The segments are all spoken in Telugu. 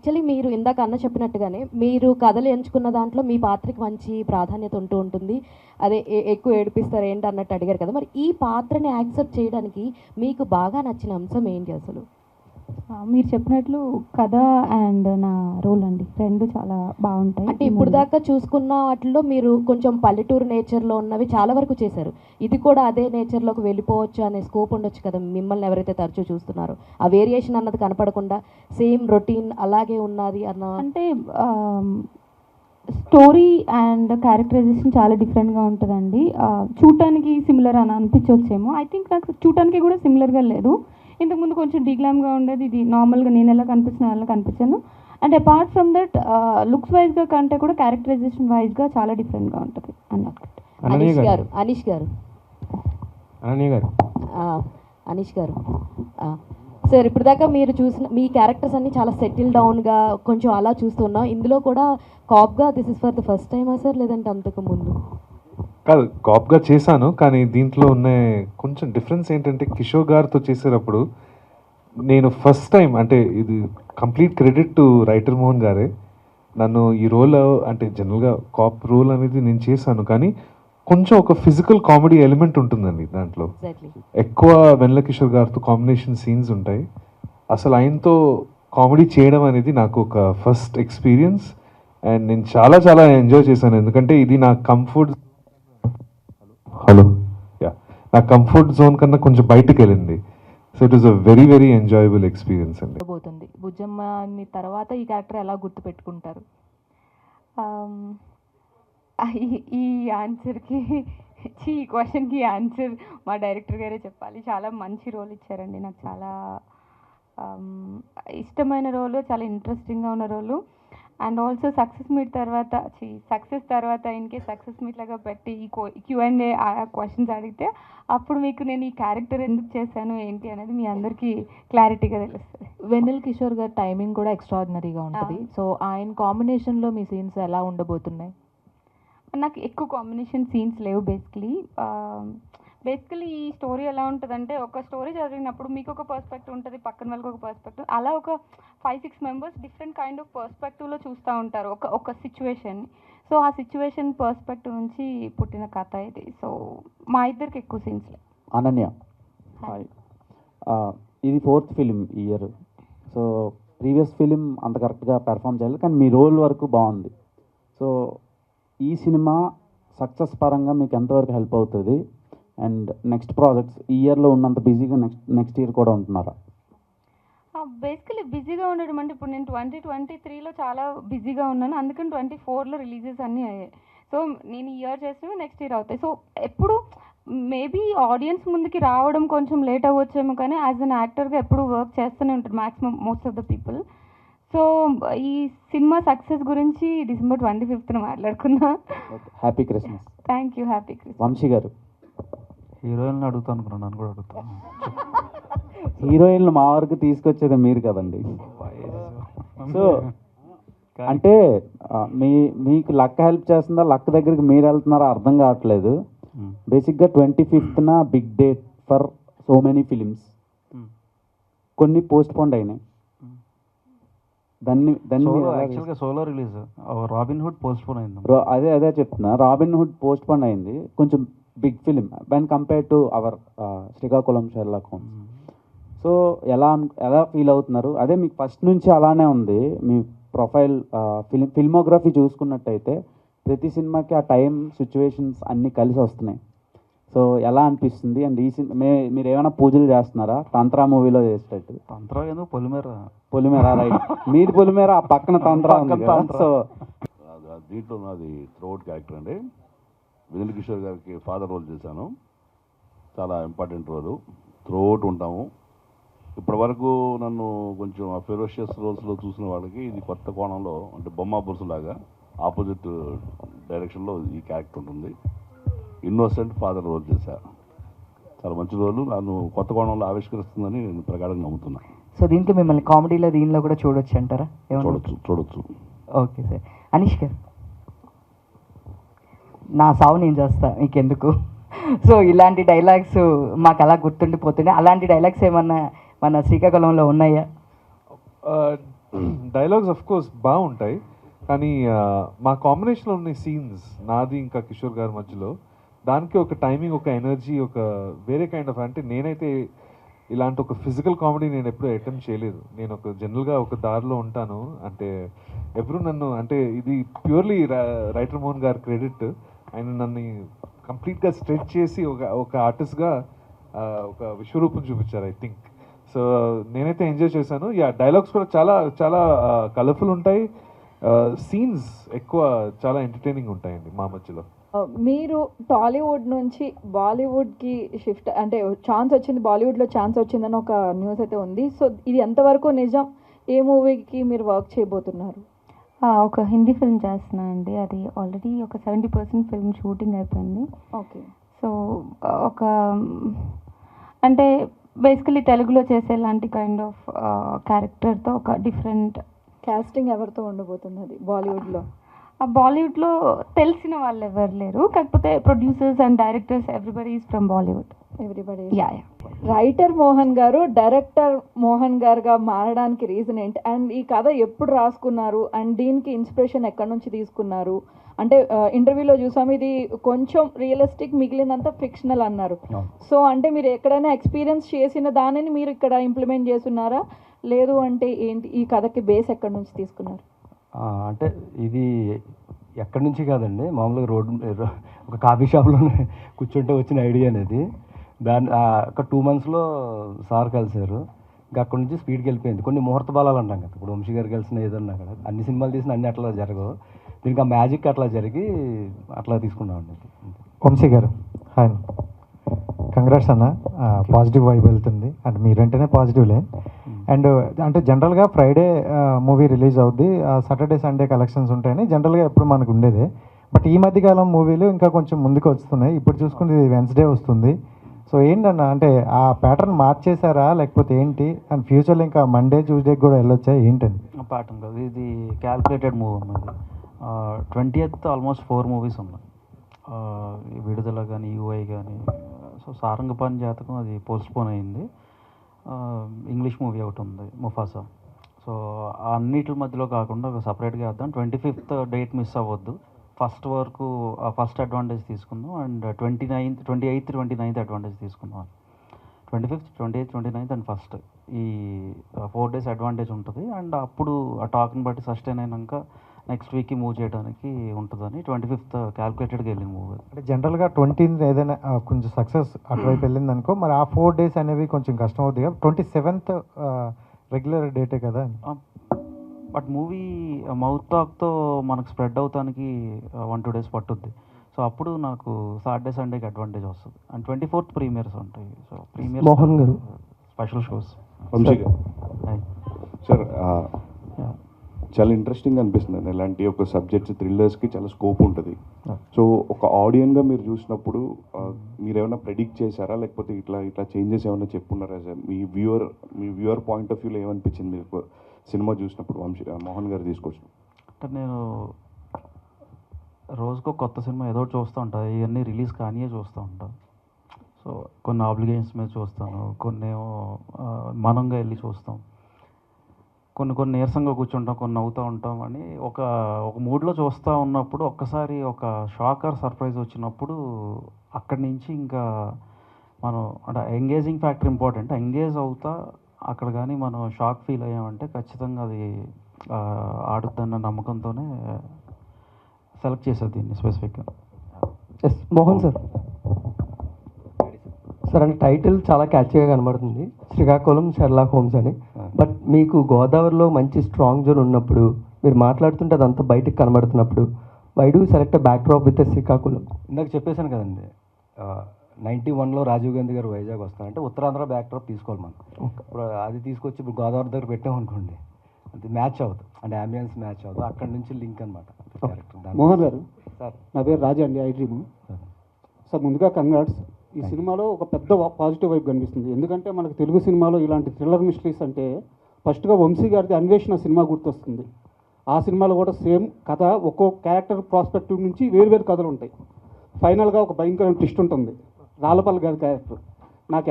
యాక్చువల్లీ మీరు ఇందాక అన్న చెప్పినట్టుగానే మీరు కథలు ఎంచుకున్న దాంట్లో మీ పాత్రకి మంచి ప్రాధాన్యత ఉంటూ ఉంటుంది. అదే ఎక్కువ ఏడిపిస్తారు ఏంటి అన్నట్టు అడిగారు కదా, మరి ఈ పాత్రని యాక్సెప్ట్ చేయడానికి మీకు బాగా నచ్చిన అంశం ఏంటి అసలు? మీరు చెప్పినట్లు కథ అండ్ నా రోల్ అండి, రెండు చాలా బాగుంటాయి. అంటే ఇప్పుడు దాకా చూసుకున్న వాటిల్లో మీరు కొంచెం పల్లెటూరు నేచర్లో ఉన్నవి చాలా వరకు చేశారు. ఇది కూడా అదే నేచర్లోకి వెళ్ళిపోవచ్చు అనే స్కోప్ ఉండొచ్చు కదా, మిమ్మల్ని ఎవరైతే తరచూ చూస్తున్నారో ఆ వేరియేషన్ అన్నది కనపడకుండా సేమ్ రొటీన్ అలాగే ఉన్నది అన్న. అంటే స్టోరీ అండ్ క్యారెక్టరైజేషన్ చాలా డిఫరెంట్గా ఉంటుందండి. చూడటానికి సిమిలర్ అని అనిపించవచ్చేమో, ఐ థింక్ నాకు చూడటానికి కూడా సిమిలర్గా లేదు. ఇంతకుముందు కొంచెం డిగ్లామ్గా ఉండేది, ఇది నార్మల్గా నేను ఎలా కనిపిస్తున్నా అలా కనిపించాను. And apart from that looks వైజ్గా కంటే కూడా క్యారెక్టరైజేషన్ వైజ్గా చాలా డిఫరెంట్గా ఉంటుంది అన్నట్టు. అనీష్ గారు సార్, ఇప్పుడు దాకా మీరు చూసిన మీ క్యారెక్టర్స్ అన్ని చాలా సెటిల్ డౌన్గా కొంచెం అలా చూస్తున్నాం. ఇందులో కూడా కాప్గా this is for the first టైమా సార్, లేదంటే అంతకు ముందు? కాదు, కాప్గా చేశాను, కానీ దీంట్లో ఉన్న కొంచెం డిఫరెన్స్ ఏంటంటే కిషోర్ గారితో చేసేటప్పుడు నేను ఫస్ట్ టైం, అంటే ఇది complete credit to writer Mohan గారే, నన్ను ఈ రోల్, అంటే జనరల్గా కాప్ రోల్ అనేది నేను చేశాను, కానీ కొంచెం ఒక ఫిజికల్ కామెడీ ఎలిమెంట్ ఉంటుందండి దాంట్లో. ఎక్కువ వెన్నెల కిషోర్ గారితో కాంబినేషన్ సీన్స్ ఉంటాయి. అసలు ఆయనతో కామెడీ చేయడం అనేది నాకు ఒక ఫస్ట్ ఎక్స్పీరియన్స్ అండ్ నేను చాలా చాలా ఎంజాయ్ చేశాను. ఎందుకంటే ఇది నా కంఫర్ట్ నా కంఫర్ట్ జోన్ కన్నా కొంచెం బయటకు వెళ్ళింది. So it is a very very enjoyable experience అండి. పోతుంది బుజ్జమ్మని తర్వాత ఈ క్యారెక్టర్ ఎలా గుర్తుపెట్టుకుంటారు? ఈ ఆన్సర్కి, ఈ క్వశ్చన్కి ఆన్సర్ మా డైరెక్టర్ గారే చెప్పాలి. చాలా మంచి రోల్ ఇచ్చారండి నాకు, చాలా ఇష్టమైన రోలు, చాలా ఇంట్రెస్టింగ్గా ఉన్న రోలు. అండ్ ఆల్సో సక్సెస్ తర్వాత ఇన్కేస్ సక్సెస్ మీట్ లాగా పెట్టి ఈ Q&A క్వశ్చన్స్ అడిగితే అప్పుడు మీకు నేను ఈ క్యారెక్టర్ ఎందుకు చేశాను ఏంటి అనేది మీ అందరికీ క్లారిటీగా తెలుస్తుంది. వెన్నెల కిషోర్ గారి టైమింగ్ కూడా ఎక్స్ట్రాడినరీగా ఉంటుంది. సో ఆయన కాంబినేషన్లో మీ సీన్స్ ఎలా ఉండబోతున్నాయి? నాకు ఎక్కువ కాంబినేషన్ సీన్స్ లేవు. బేసికలీ ఈ స్టోరీ ఎలా ఉంటుందంటే, ఒక స్టోరీ చదివినప్పుడు మీకు ఒక పర్స్పెక్టివ్ ఉంటుంది, పక్కన వాళ్ళకి ఒక పర్స్పెక్టివ్, అలా ఒక 5-6 మెంబర్స్ డిఫరెంట్ కైండ్ ఆఫ్ పర్స్పెక్టివ్లో చూస్తూ ఉంటారు ఒక సిచ్యువేషన్ని. సో ఆ సిచ్యువేషన్ పర్స్పెక్టివ్ నుంచి పుట్టిన కథ ఇది. సో మా ఇద్దరికి ఎక్కువ సీన్స్ లేవు. అనన్య, హాయ్. ఇది 4th ఫిలిం ఈ ఇయర్. సో ప్రీవియస్ ఫిలిం అంత కరెక్ట్గా పెర్ఫామ్ చేయలేదు, కానీ మీ రోల్ వరకు బాగుంది. సో ఈ సినిమా సక్సెస్ పరంగా మీకు ఎంతవరకు హెల్ప్ అవుతుంది? అండ్ నెక్స్ట్ ప్రాజెక్ట్స్ ఈ ఇయర్లో ఉన్నంత బిజీగా నెక్స్ట్ ఇయర్ కూడా ఉంటున్నారా? బేసికలీ బిజీగా ఉండడం అంటే, ఇప్పుడు నేను 2023లో చాలా బిజీగా ఉన్నాను, అందుకని 24లో రిలీజెస్ అన్నీ అయ్యాయి. సో నేను ఈ ఇయర్ చేసినవి నెక్స్ట్ ఇయర్ అవుతాయి. సో ఎప్పుడు మేబీ ఆడియన్స్ ముందుకి రావడం కొంచెం లేట్ అవ్వచ్చేమో, కానీ యాజ్ అన్ యాక్టర్గా ఎప్పుడు వర్క్ చేస్తూనే ఉంటారు maximum most of the people. So ఈ సినిమా సక్సెస్ గురించి December 25th మాట్లాడుకున్నా. Happy Christmas. Thank you, happy Christmas. Vamsi గారు, హీరోయిన్లు అడుగుతాను అనుకున్నాను, నన్ను కూడా అడుగుతాను. హీరోయిన్లు మా వరకు తీసుకొచ్చేది మీరు కదండి. సో అంటే మీకు లక్ హెల్ప్ చేస్తుందా, లక్ దగ్గరికి మీరు వెళ్తున్నారా అర్థం కావట్లేదు. బేసిక్గా 25th big date for so many films. కొన్ని పోస్ట్ పోన్ అయినాయి. యాక్చువల్గా solo release Robin Hood postpone అయింది. అదే చెప్తున్నా, రాబిన్ హుడ్ పోస్ట్ పోన్ అయింది. కొంచెం big film when compare to our Srikakulam Sherlock Holmes. So ఎలా ఫీల్ అవుతున్నారు? అదే మీకు ఫస్ట్ నుంచి అలానే ఉంది మీ ప్రొఫైల్. ఫిల్మోగ్రఫీ చూసుకున్నట్టయితే ప్రతి సినిమాకి ఆ టైం సిచ్యువేషన్స్ అన్నీ కలిసి వస్తున్నాయి. సో ఎలా అనిపిస్తుంది? అండ్ ఈ సినిమా మీరు ఏమైనా పూజలు చేస్తున్నారా తంత్రా మూవీలో చేసేటట్టు? తంత్రా ఏదో పొలిమేర రైట్, మీది పొలిమేర, ఆ పక్కన తంత్రా ఉంది. సో దీంట్లో నాది త్రోఅవుట్ క్యారెక్టర్ అండి. వెన్నెల కిషోర్ గారికి ఫాదర్ రోల్ చేశాను. చాలా ఇంపార్టెంట్ రోలు, త్రోఅవుట్ ఉంటాము. ఇప్పటి వరకు నన్ను కొంచెం ఫెరోషియస్ రోల్స్లో చూసిన వాళ్ళకి ఇది కొత్త కోణంలో, అంటే బొమ్మ బురుసులాగా ఆపోజిట్ డైరెక్షన్లో ఈ క్యారెక్టర్ ఉంటుంది. ఇన్నోసెంట్ ఫాదర్ రోల్ చేశాను. చాలా మంచి రోలు, నన్ను కొత్త కోణంలో ఆవిష్కరిస్తుందని నేను ప్రగాఢంగా నమ్ముతున్నాను. సో దీంట్లో మిమ్మల్ని కామెడీలో దీనిలో కూడా చూడొచ్చు అంటారా? చూడొచ్చు. Okay sir. అనీష్ గారు, నా సావు నేను చేస్తా మీకెందుకు? సో ఇలాంటి డైలాగ్స్ మాకు అలా గుర్తుండిపోతున్నాయి. అలాంటి డైలాగ్స్ ఏమన్నా మన శ్రీకాకుళంలో ఉన్నాయా? డైలాగ్స్ ఆఫ్ కోర్స్ బాగుంటాయి, కానీ మా కాంబినేషన్లో ఉన్న సీన్స్ నాది ఇంకా కిషోర్ గారి మధ్యలో దానికి ఒక టైమింగ్, ఒక ఎనర్జీ, ఒక వేరే కైండ్ ఆఫ్, అంటే నేనైతే ఇలాంటి ఒక ఫిజికల్ కామెడీ నేను ఎప్పుడూ అటెంప్ట్ చేయలేదు. నేను ఒక జనరల్గా ఒక దారిలో ఉంటాను, అంటే ఎప్పుడు నన్ను, అంటే ఇది ప్యూర్లీ రైటర్ మోహన్ గారి క్రెడిట్. ఆయన నన్ను కంప్లీట్గా స్ట్రెచ్ చేసి ఒక ఆర్టిస్ట్గా ఒక విశ్వరూపం చూపించారు ఐ థింక్. సో నేనైతే ఎంజాయ్ చేశాను. డైలాగ్స్ కూడా చాలా చాలా కలర్ఫుల్ ఉంటాయి, సీన్స్ ఎక్కువ చాలా ఎంటర్టైనింగ్ ఉంటాయండి మా మధ్యలో. మీరు టాలీవుడ్ నుంచి బాలీవుడ్కి షిఫ్ట్, అంటే ఛాన్స్ వచ్చింది, బాలీవుడ్లో ఛాన్స్ వచ్చిందని ఒక న్యూస్ అయితే ఉంది. సో ఇది ఎంతవరకు నిజం? ఏ మూవీకి మీరు వర్క్ చేయబోతున్నారు? ఒక హిందీ ఫిల్మ్ చేస్తున్నా అండి. అది ఆల్రెడీ ఒక 70% ఫిల్మ్ షూటింగ్ అయిపోయింది. ఓకే. సో ఒక అంటే బేసికలీ తెలుగులో చేసేలాంటి కైండ్ ఆఫ్ క్యారెక్టర్తో ఒక డిఫరెంట్ కాస్టింగ్ ఎవరితో ఉండబోతున్నది బాలీవుడ్లో? బాలీవుడ్లో తెలిసిన వాళ్ళు ఎవరు లేరు, కాకపోతే producers and directors everybody is from Bollywood. Everybody. Yeah. Writer Mohan గారు డైరెక్టర్ మోహన్ గారుగా మారడానికి రీజన్ ఏంటి? అండ్ ఈ కథ ఎప్పుడు రాసుకున్నారు? అండ్ దీనికి ఇన్స్పిరేషన్ ఎక్కడి నుంచి తీసుకున్నారు? అంటే ఇంటర్వ్యూలో చూసాము ఇది కొంచెం రియలిస్టిక్, మిగిలినంతా ఫిక్షనల్ అన్నారు. సో అంటే మీరు ఎక్కడైనా ఎక్స్పీరియన్స్ చేసిన దానిని మీరు ఇక్కడ ఇంప్లిమెంట్ చేస్తున్నారా, లేదు అంటే ఏంటి? ఈ కథకి బేస్ ఎక్కడి నుంచి తీసుకున్నారు? అంటే ఇది ఎక్కడి నుంచి కాదండి, మామూలుగా రోడ్డు ఒక కాఫీ షాప్లోనే కూర్చుంటే వచ్చిన ఐడియా అనేది. దాన్ని ఒక 2 monthsలో సార్ కలిశారు. ఇంకా అక్కడి నుంచి స్పీడ్కి వెళ్ళిపోయింది. కొన్ని ముహూర్త బాలాలు అంటాం కదా, ఇప్పుడు వంశీ గారు కలిసిన ఏదన్నా అక్కడ అన్ని సినిమాలు తీసిన అన్ని అట్లా జరగవు, దీనికి ఆ మ్యాజిక్ అట్లా జరిగి అట్లా తీసుకున్నామండి. వంశీ గారు హాయ్, కంగ్రాట్స్ అన్న. పాజిటివ్ వైబ్ వెళ్తుంది, అంటే మీరంటేనే పాజిటివ్లే. అండ్ అంటే జనరల్గా ఫ్రైడే మూవీ రిలీజ్ అవుద్ది, సాటర్డే సండే కలెక్షన్స్ ఉంటాయని జనరల్గా ఎప్పుడు మనకు ఉండేదే. బట్ ఈ మధ్యకాలం మూవీలు ఇంకా కొంచెం ముందుకు వస్తున్నాయి. ఇప్పుడు చూసుకుంటే ఇది వెన్స్డే వస్తుంది. సో ఏంటన్నా, అంటే ఆ ప్యాటర్న్ మార్చేశారా లేకపోతే ఏంటి? అండ్ ఫ్యూచర్లో ఇంకా మండే ట్యూస్డే కూడా వెళ్ళొచ్చా ఏంటని? ప్యాటర్న్ కాదు, ఇది క్యాల్కులేటెడ్ మూవ్ అన్నది. 20th ఆల్మోస్ట్ 4 మూవీస్ ఉన్నాయి, విడుదల కానీ యూఐ కానీ. సో సారంగపాణి జాతకం అది పోస్ట్పోన్ అయింది. ఇంగ్లీష్ మూవీ ఒకటి ఉంది ముఫాసా. సో అన్నిటి మధ్యలో కాకుండా ఒక సపరేట్గా వేద్దాం. 25th డేట్ మిస్ అవ్వద్దు. ఫస్ట్ వరకు ఫస్ట్ అడ్వాంటేజ్ తీసుకుందాం, అండ్ 28th 29th అడ్వాంటేజ్ తీసుకుందాం. 25th 28th 29th and first ఈ 4 days అడ్వాంటేజ్ ఉంటుంది. అండ్ అప్పుడు ఆ టాక్ని బట్టి సస్టైన్ అయినాక నెక్స్ట్ వీక్కి మూవ్ చేయడానికి ఉంటుందని 25th క్యాల్కులేటెడ్గా వెళ్ళిన మూవీ. అంటే జనరల్గా 20th ఏదైనా కొంచెం సక్సెస్ అటువైపు వెళ్ళింది అనుకో, మరి ఆ 4 days అనేవి కొంచెం కష్టం అవుతుంది కదా. 27th రెగ్యులర్ డేటే కదా. బట్ మూవీ మౌత్ టాక్తో మనకు స్ప్రెడ్ అవుతానికి 1-2 days పట్టుద్ది. సో అప్పుడు నాకు సాటర్డే సండేకి అడ్వాంటేజ్ వస్తుంది. అండ్ 24th ప్రీమియర్స్ ఉంటాయి. సో ప్రీమియర్ మోహన్ గారు స్పెషల్ షోస్. వంశీ గారు సార్, చాలా ఇంట్రెస్టింగ్ అనిపిస్తుంది. ఇలాంటి ఒక సబ్జెక్ట్స్ థ్రిల్లర్స్కి చాలా స్కోప్ ఉంటుంది. సో ఒక ఆడియన్గా మీరు చూసినప్పుడు మీరు ఏమైనా ప్రెడిక్ట్ చేశారా, లేకపోతే ఇట్లా చేంజెస్ ఏమైనా చెప్పున్నారా సార్? మీ వ్యూవర్ పాయింట్ ఆఫ్ వ్యూలో ఏమనిపించింది మీకు సినిమా చూసినప్పుడు మోహన్ గారు తీసుకొచ్చిన? అంటే నేను రోజుకో కొత్త సినిమా ఏదో చూస్తూ ఉంటాను, ఇవన్నీ రిలీజ్ కానియే చూస్తూ ఉంటాను. సో కొన్ని ఆబ్లిగేషన్స్ మీద చూస్తాను, కొన్ని ఏమో మనంగా వెళ్ళి చూస్తాం, కొన్ని నీరసంగా కూర్చుంటాం, కొన్ని నవ్వుతూ ఉంటాం అని ఒక మూడ్లో చూస్తూ ఉన్నప్పుడు ఒక్కసారి ఒక షాకర్ సర్ప్రైజ్ వచ్చినప్పుడు అక్కడి నుంచి ఇంకా మనం అంటే ఎంగేజింగ్ ఫ్యాక్టర్ ఇంపార్టెంట్. ఎంగేజ్ అవుతా అక్కడ కానీ మనం షాక్ ఫీల్ అయ్యామంటే ఖచ్చితంగా అది ఆడుద్దన్న నమ్మకంతోనే సెలెక్ట్ చేశారు దీన్ని స్పెసిఫిక్గా. Yes Mohan sir. సార్ అంటే టైటిల్ చాలా క్యాచ్గా కనబడుతుంది, శ్రీకాకుళం షెర్లాక్ హోమ్స్ అని. బట్ మీకు గోదావరిలో మంచి స్ట్రాంగ్ జోన్ ఉన్నప్పుడు మీరు మాట్లాడుతుంటే అదంతా బయటకు కనబడుతున్నప్పుడు why do select backdrop with Srikakulam? ఇందాక చెప్పేశాను కదండి, 91లో రాజీవ్ గాంధీ గారు వైజాగ్ వస్తారంటే ఉత్తరాంధ్ర బ్యాక్ డ్రాప్ తీసుకోవాలి మనం. ఇప్పుడు అది తీసుకొచ్చి ఇప్పుడు గోదావరి దగ్గర పెట్టామనుకోండి, అది మ్యాచ్ అవుతుంది, అంటే అంబియన్స్ మ్యాచ్ అవుతుంది, అక్కడ నుంచి లింక్ అనమాట క్యారెక్టర్. మోహన్ గారు సార్, నా పేరు రాజా అండి, ఐ డ్రీమ్. సార్ ముందుగా కంగ్రాట్స్. ఈ సినిమాలో ఒక పెద్ద పాజిటివ్ వైబ్ కనిపిస్తుంది. ఎందుకంటే మనకు తెలుగు సినిమాలో ఇలాంటి థ్రిల్లర్ మిస్టరీస్ అంటే ఫస్ట్గా వంశీ గారిది అన్వేషణ సినిమా గుర్తొస్తుంది. ఆ సినిమాలో కూడా సేమ్ కథ, ఒక్కో క్యారెక్టర్ ప్రాస్పెక్టివ్ నుంచి వేరు కథలు ఉంటాయి. ఫైనల్గా ఒక భయంకరమైన ట్విస్ట్ ఉంటుంది. రాళ్ళపల్లి గారి క్యారెక్టర్ నాకు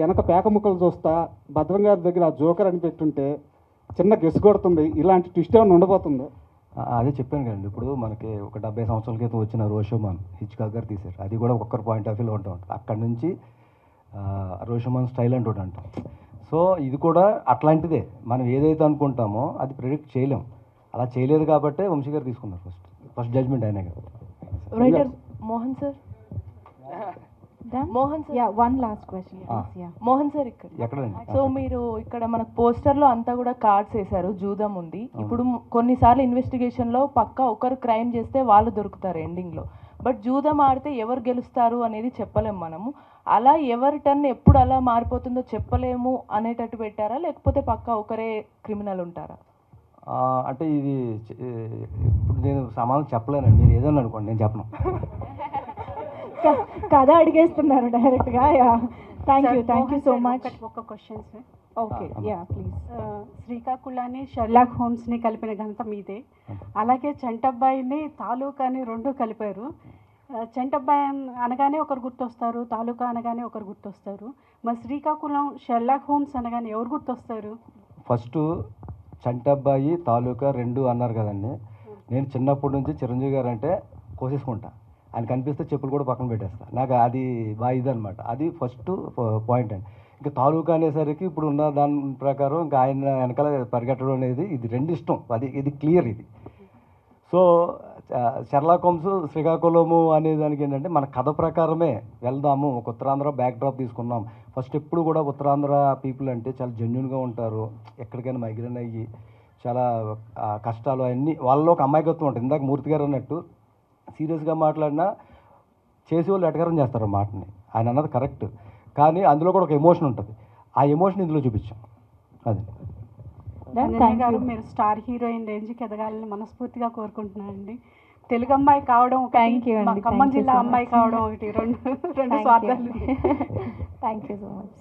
వెనక పేక ముక్కలు చూస్తా భద్రం గారి దగ్గర ఆ జోకర్ అని పెట్టుంటే చిన్న గెస్ కొడుతుంది, ఇలాంటి ట్విస్ట్ ఏమైనా ఉండబోతుందా? అదే చెప్పాను కదండి, ఇప్పుడు మనకి ఒక 70 సంవత్సరాల క్రితం వచ్చిన రోషోమాన్ హిచ్కాక్ గారు తీశారు. అది కూడా ఒక్కొక్కరు పాయింట్ ఆఫ్ వ్యూలో ఉంటుంది. అక్కడి నుంచి రోషోమాన్ స్టైల్ అంటూ అంటాం. సో ఇది కూడా అట్లాంటిదే. మనం ఏదైతే అనుకుంటామో అది ప్రిడిక్ట్ చేయలేం. అలా చేయలేదు కాబట్టే వంశీ గారు తీసుకున్నారు ఫస్ట్ జడ్జ్మెంట్ అయినా కదా. Writer Mohan sir, Mohan sir, one last question. Mohan sir ఇక్కడ ఎక్కడండి? సో మీరు ఇక్కడ మనకు పోస్టర్లో అంతా కూడా కార్డ్స్ వేశారు, జూదం ఉంది. ఇప్పుడు కొన్నిసార్లు ఇన్వెస్టిగేషన్లో పక్కా ఒకరు క్రైమ్ చేస్తే వాళ్ళు దొరుకుతారు ఎండింగ్లో. బట్ జూదం ఆడితే ఎవరు గెలుస్తారు అనేది చెప్పలేము మనము. అలా ఎవరి టర్న్ ఎప్పుడు అలా మారిపోతుందో చెప్పలేము అనేటట్టు పెట్టారా, లేకపోతే పక్కా ఒకరే క్రిమినల్ ఉంటారా? అంటే ఇది ఇప్పుడు నేను సమాధానం చెప్పలేనండి. మీరు ఏదన్నా అనుకోండి, నేను చెప్పను. కథ అడిగేస్తున్నారు డైరెక్ట్గా. Thank you so much. ఒక క్వశ్చన్ సార్. Okay, please. శ్రీకాకుళాన్ని షెర్లాక్ హోమ్స్ని కలిపిన ఘనత మీదే. అలాగే చంటబ్బాయిని తాలూకాని రెండు కలిపారు. చంటబ్బాయి అనగానే ఒకరు గుర్తొస్తారు, తాలూకా అనగానే ఒకరు గుర్తొస్తారు. మరి శ్రీకాకుళం షెర్లాక్ హోమ్స్ అనగానే ఎవరు గుర్తొస్తారు? ఫస్ట్ చంటబ్బాయి తాలూకా రెండు అన్నారు కదండి. నేను చిన్నప్పటి నుంచి చిరంజీవి గారు అంటే కోసేసుకుంటా. ఆయన కనిపిస్తే చెప్పులు కూడా పక్కన పెట్టేస్తా. నాకు అది బాగా ఇదనమాట. అది ఫస్ట్ పాయింట్ అండి. ఇంకా తాలూకా అనేసరికి ఇప్పుడు ఉన్న దాని ప్రకారం ఇంకా ఆయన వెనకాల పరిగెట్టడం అనేది ఇది రెండు ఇష్టం. ఇది క్లియర్ ఇది. సో షెర్లాక్ హోమ్స్ శ్రీకాకుళము అనేదానికి ఏంటంటే మన కథ ప్రకారమే వెళ్దాము. ఒక ఉత్తరాంధ్ర బ్యాక్ డ్రాప్ తీసుకున్నాం. ఫస్ట్ ఎప్పుడు కూడా ఉత్తరాంధ్ర పీపుల్ అంటే చాలా జెన్యున్గా ఉంటారు. ఎక్కడికైనా మైగ్రేన్ అయ్యి చాలా కష్టాలు అవన్నీ వాళ్ళలో ఒక అమాయకత్వం ఉంటుంది. ఇందాక మూర్తి గారు అన్నట్టు సీరియస్గా మాట్లాడినా చేసేవాళ్ళు ఎటకారం చేస్తారు ఆ మాటని. ఆయన అన్నది కరెక్ట్, కానీ అందులో కూడా ఒక ఎమోషన్ ఉంటుంది. ఆ ఎమోషన్ ఇందులో చూపించాం. అది గారు మీరు స్టార్ హీరోయిన్ రేంజ్కి ఎదగాలని మనస్ఫూర్తిగా కోరుకుంటున్నానండి. తెలుగు అమ్మాయి కావడం, ఖమ్మం జిల్లా అమ్మాయి కావడం ఒకటి, రెండు స్వార్థాలు. Thank you so much.